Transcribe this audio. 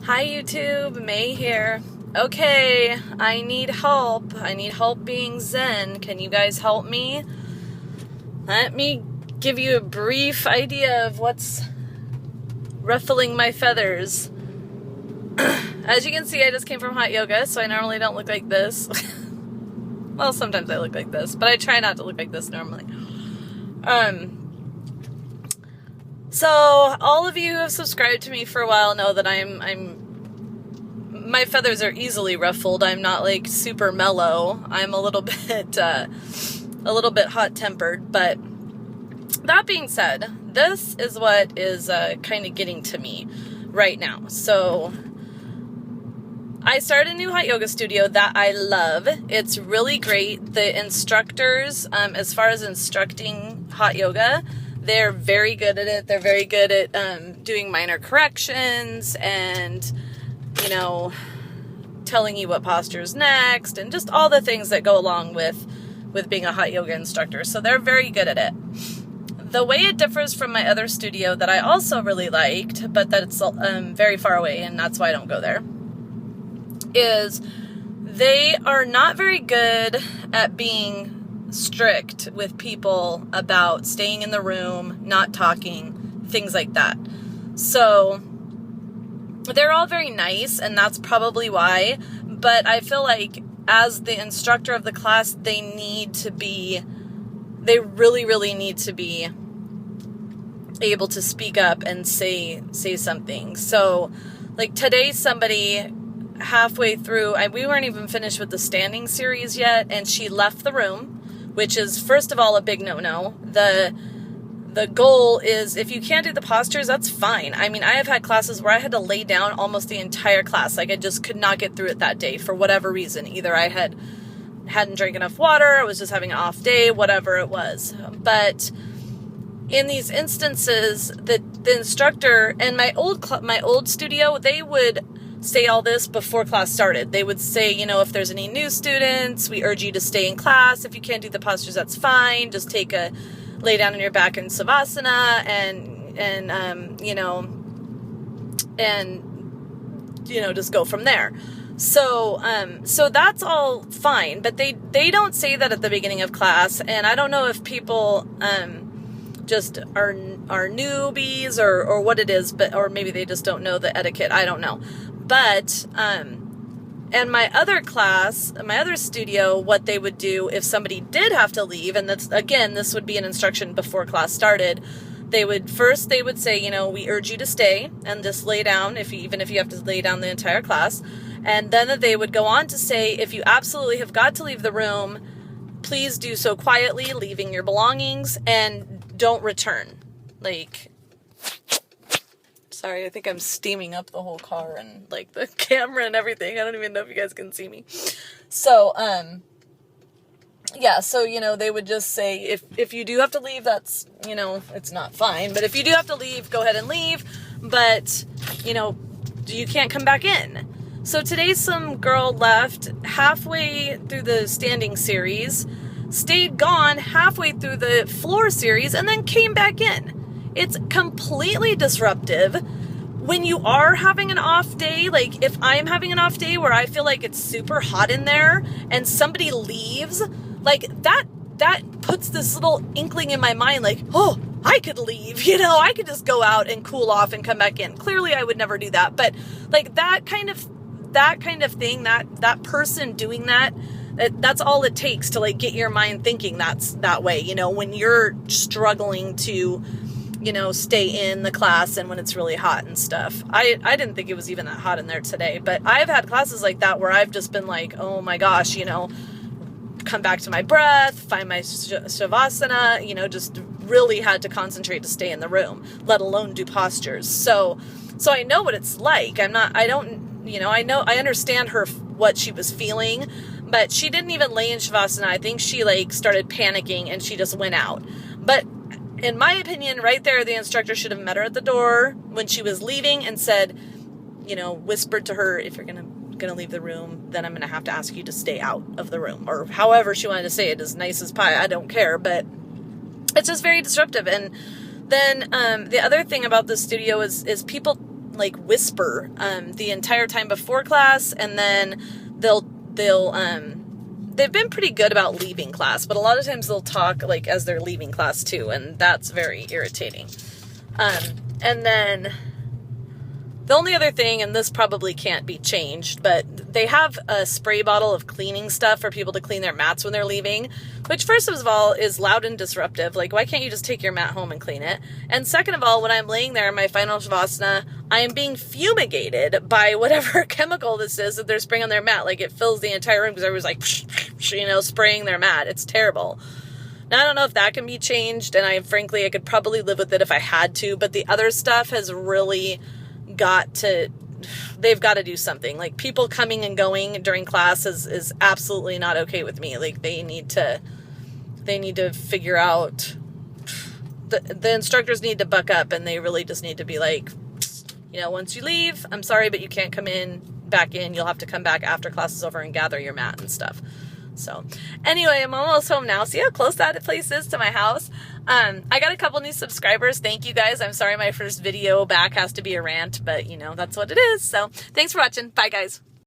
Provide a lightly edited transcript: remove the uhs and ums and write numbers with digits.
Hi YouTube, May here. Okay, I need help. I need help being zen. Can you guys help me? Let me give you a brief idea of what's ruffling my feathers. As you can see, I just came from hot yoga, so I normally don't look like this. Well, sometimes I look like this, but I try not to look like this normally. So all of you who have subscribed to me for a while know that my feathers are easily ruffled. I'm not like super mellow. I'm a little bit hot-tempered, but that being said, this is what is kind of getting to me right now. So I started a new hot yoga studio that I love. It's really great. The instructors, as far as instructing hot yoga, they're very good at it. They're very good at doing minor corrections and, you know, telling you what posture is next and just all the things that go along with being a hot yoga instructor. So they're very good at it. The way it differs from my other studio that I also really liked, but that's very far away and that's why I don't go there, is they are not very good at being strict with people about staying in the room, not talking, things like that. So they're all very nice, and that's probably why, but I feel like as the instructor of the class, they really need to be able to speak up and say something. So like today, somebody halfway through, we weren't even finished with the standing series yet, and she left the room, which is, first of all, a big no-no. The goal is, if you can't do the postures, that's fine. I mean, I have had classes where I had to lay down almost the entire class. Like, I just could not get through it that day for whatever reason. Either I hadn't drank enough water, I was just having an off day, whatever it was. But in these instances, the instructor, and my old studio, they would say all this before class started. They would say, you know, if there's any new students, we urge you to stay in class. If you can't do the postures, that's fine. Just lay down on your back in savasana and just go from there. So that's all fine, but they don't say that at the beginning of class. And I don't know if people, just are newbies or what it is, or maybe they just don't know the etiquette. I don't know. But, and my other studio, what they would do if somebody did have to leave, and that's, again, this would be an instruction before class started, they would say, you know, we urge you to stay and just lay down, even if you have to lay down the entire class. And then they would go on to say, if you absolutely have got to leave the room, please do so quietly, leaving your belongings, and don't return. Like, sorry, I think I'm steaming up the whole car and like the camera and everything. I don't even know if you guys can see me. So, yeah, so, you know, they would just say, if you do have to leave, that's, you know, it's not fine. But if you do have to leave, go ahead and leave. But, you know, you can't come back in. So today some girl left halfway through the standing series, stayed gone halfway through the floor series, and then came back in. It's completely disruptive when you are having an off day. Like if I'm having an off day where I feel like it's super hot in there and somebody leaves, like that puts this little inkling in my mind, like, oh, I could leave, you know, I could just go out and cool off and come back in. Clearly I would never do that. But like that kind of thing, that person doing that's all it takes to like get your mind thinking that way, you know, when you're struggling to, you know, stay in the class and when it's really hot and stuff. I didn't think it was even that hot in there today, but I've had classes like that where I've just been like, oh my gosh, you know, come back to my breath, find my shavasana, you know, just really had to concentrate to stay in the room, let alone do postures. So I know what it's like. I understand what she was feeling, but she didn't even lay in shavasana. I think she like started panicking and she just went out. But in my opinion, right there, the instructor should have met her at the door when she was leaving and said, you know, whispered to her, if you're gonna leave the room, then I'm gonna have to ask you to stay out of the room, or however she wanted to say it, as nice as pie. I don't care, but it's just very disruptive. And then the other thing about this studio is people like whisper the entire time before class, and then they've been pretty good about leaving class, but a lot of times they'll talk like as they're leaving class too, and that's very irritating. And then the only other thing, and this probably can't be changed, but they have a spray bottle of cleaning stuff for people to clean their mats when they're leaving, which first of all is loud and disruptive. Like, why can't you just take your mat home and clean it? And second of all, when I'm laying there in my final shavasana, I am being fumigated by whatever chemical this is that they're spraying on their mat. Like, it fills the entire room because everyone's like, spraying their mat. It's terrible. Now, I don't know if that can be changed, and I could probably live with it if I had to, but the other stuff has really they've got to do something. Like, people coming and going during class is absolutely not okay with me. Like, they need to figure out, the instructors need to buck up, and they really just need to be like, once you leave, I'm sorry, but you can't come back in. You'll have to come back after class is over and gather your mat and stuff. So anyway, I'm almost home now. See how close that place is to my house? I got a couple new subscribers. Thank you guys. I'm sorry my first video back has to be a rant, but that's what it is. So thanks for watching. Bye guys.